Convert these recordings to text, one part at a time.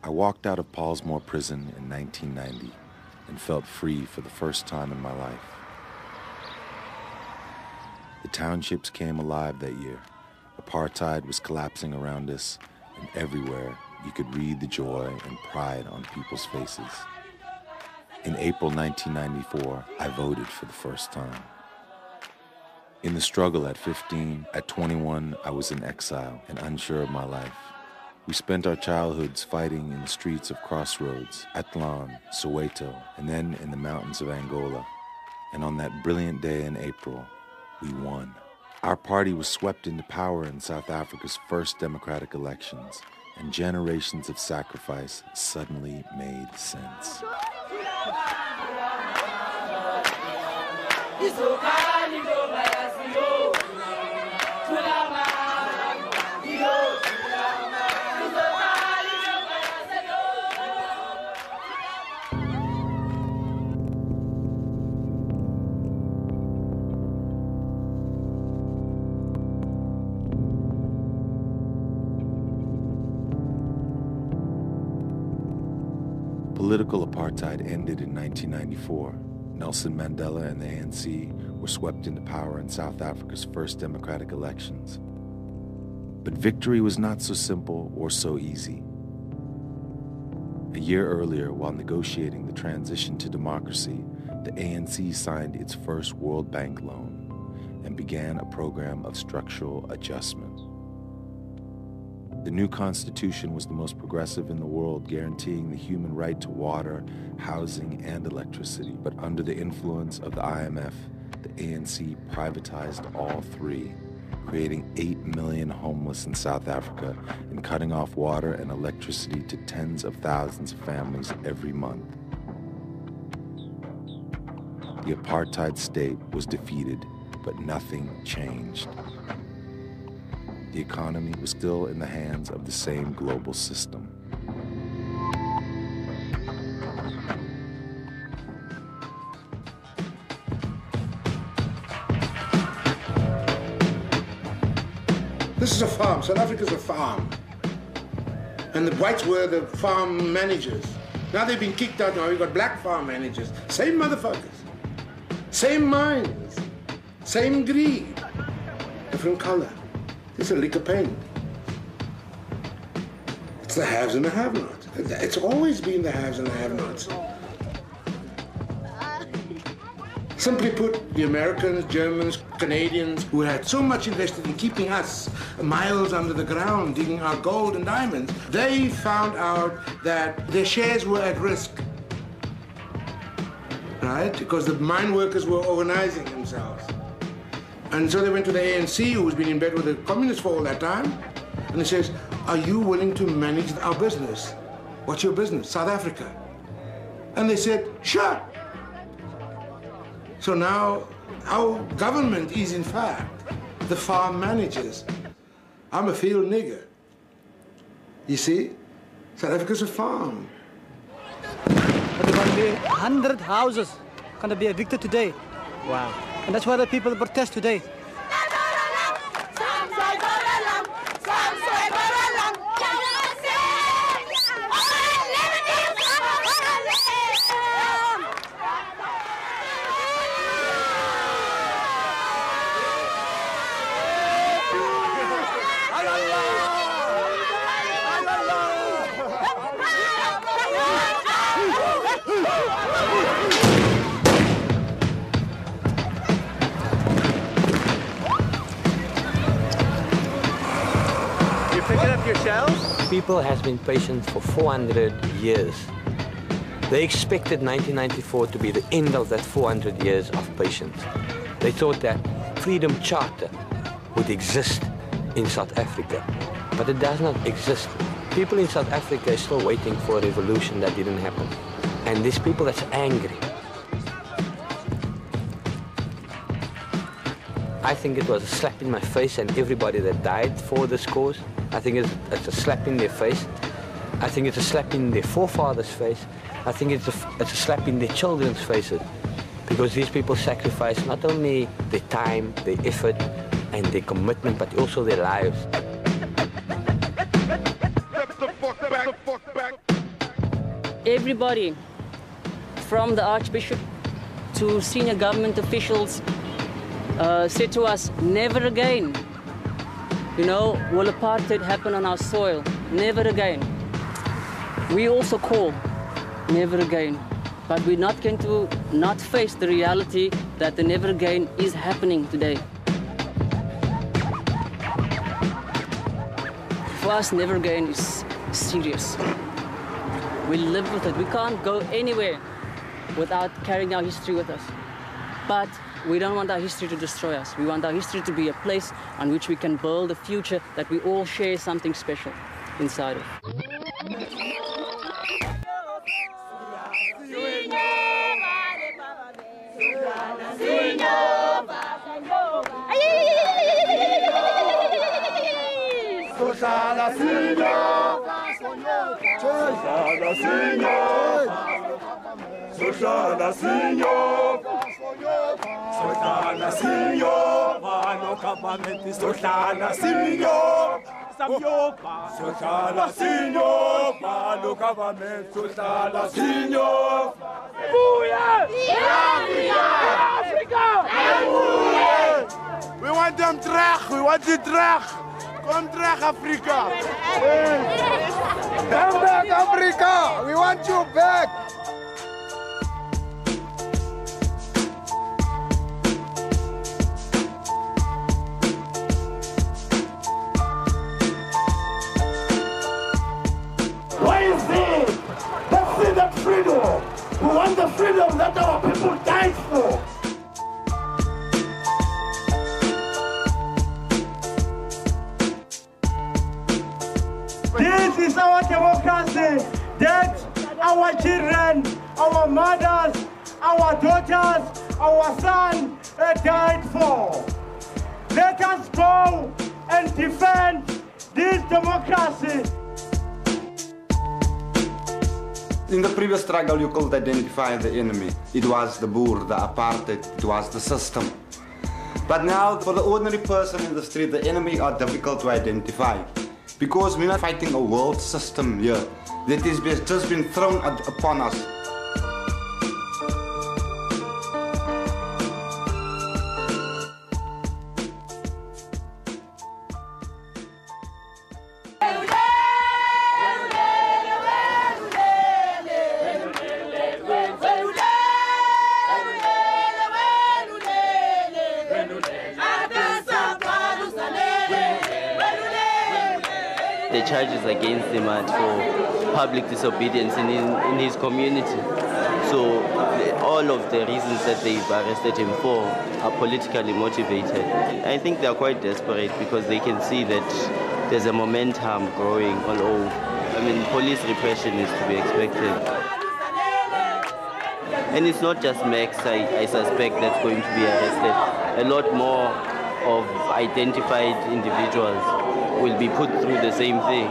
I walked out of Paulsmoor Prison in 1990 and felt free for the first time in my life. The townships came alive that year. Apartheid was collapsing around us, and everywhere you could read the joy and pride on people's faces. In April 1994, I voted for the first time. In the struggle at 15, at 21, I was in exile and unsure of my life. We spent our childhoods fighting in the streets of Crossroads, Atlan, Soweto, and then in the mountains of Angola. And on that brilliant day in April, we won. Our party was swept into power in South Africa's first democratic elections, and generations of sacrifice suddenly made sense. Political apartheid ended in 1994. Nelson Mandela and the ANC were swept into power in South Africa's first democratic elections. But victory was not so simple or so easy. A year earlier, while negotiating the transition to democracy, the ANC signed its first World Bank loan and began a program of structural adjustment. The new constitution was the most progressive in the world, guaranteeing the human right to water, housing, and electricity. But under the influence of the IMF, the ANC privatized all three, creating 8 million homeless in South Africa and cutting off water and electricity to tens of thousands of families every month. The apartheid state was defeated, but nothing changed. The economy was still in the hands of the same global system. This is a farm. South Africa's a farm. And the whites were the farm managers. Now they've been kicked out. Now we've got black farm managers. Same motherfuckers. Same minds. Same greed. Different color. It's a lick of paint. It's the haves and the have-nots. It's always been the haves and the have-nots. Simply put, the Americans, Germans, Canadians, who had so much invested in keeping us miles under the ground, digging our gold and diamonds, they found out that their shares were at risk, right? Because the mine workers were organizing themselves. And so they went to the ANC, who's been in bed with the communists for all that time, and he says, are you willing to manage our business? What's your business? South Africa. And they said, sure. So now our government is, in fact, the farm managers. I'm a field nigger. You see? South Africa's a farm. But there will be 100 houses going to be evicted today. Wow. And that's why the people protest today. People has been patient for 400 years. They expected 1994 to be the end of that 400 years of patience. They thought that Freedom Charter would exist in South Africa, but it does not exist. People in South Africa are still waiting for a revolution that didn't happen. And there's people that's angry. I think it was a slap in my face, and everybody that died for this cause, I think it's a slap in their face. I think it's a slap in their forefathers' face. I think it's a slap in their children's faces, because these people sacrifice not only their time, their effort, and their commitment, but also their lives. Step the fuck back. everybody, from the Archbishop to senior government officials, said to us, never again. You know, will apartheid happen on our soil? Never again. We also call, never again. But we're not going to not face the reality that the never again is happening today. For us, never again is serious. We live with it. We can't go anywhere without carrying our history with us. But we don't want our history to destroy us. We want our history to be a place on which we can build a future that we all share something special inside of. We want them terug, we want you terug. Kom terug, Afrika. Come back, Afrika. We want you back. Why is this? Let's see that freedom. We want the freedom that our people died for. This is our democracy that our children, our mothers, our daughters, our sons died for. Let us go and defend this democracy. In the previous struggle, you could identify the enemy. It was the Boer, the apartheid, it was the system. But now, for the ordinary person in the street, the enemy are difficult to identify. Because we're not fighting a world system here that has just been thrown upon us. The charges against him are for public disobedience in his community. So all of the reasons that they've arrested him for are politically motivated. I think they're quite desperate because they can see that there's a momentum growing all over. I mean, police repression is to be expected. And it's not just Max, I suspect, that's going to be arrested. A lot more of identified individuals will be put through the same thing.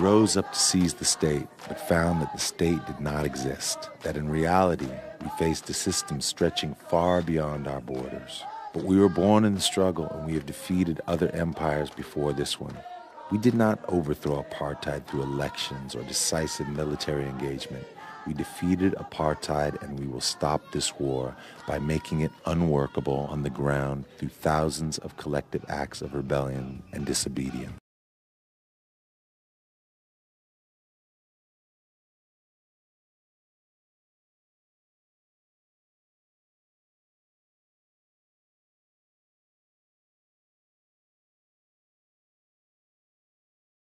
rose up to seize the state, but found that the state did not exist, that in reality, we faced a system stretching far beyond our borders. But we were born in the struggle, and we have defeated other empires before this one. We did not overthrow apartheid through elections or decisive military engagement. We defeated apartheid, and we will stop this war by making it unworkable on the ground through thousands of collective acts of rebellion and disobedience.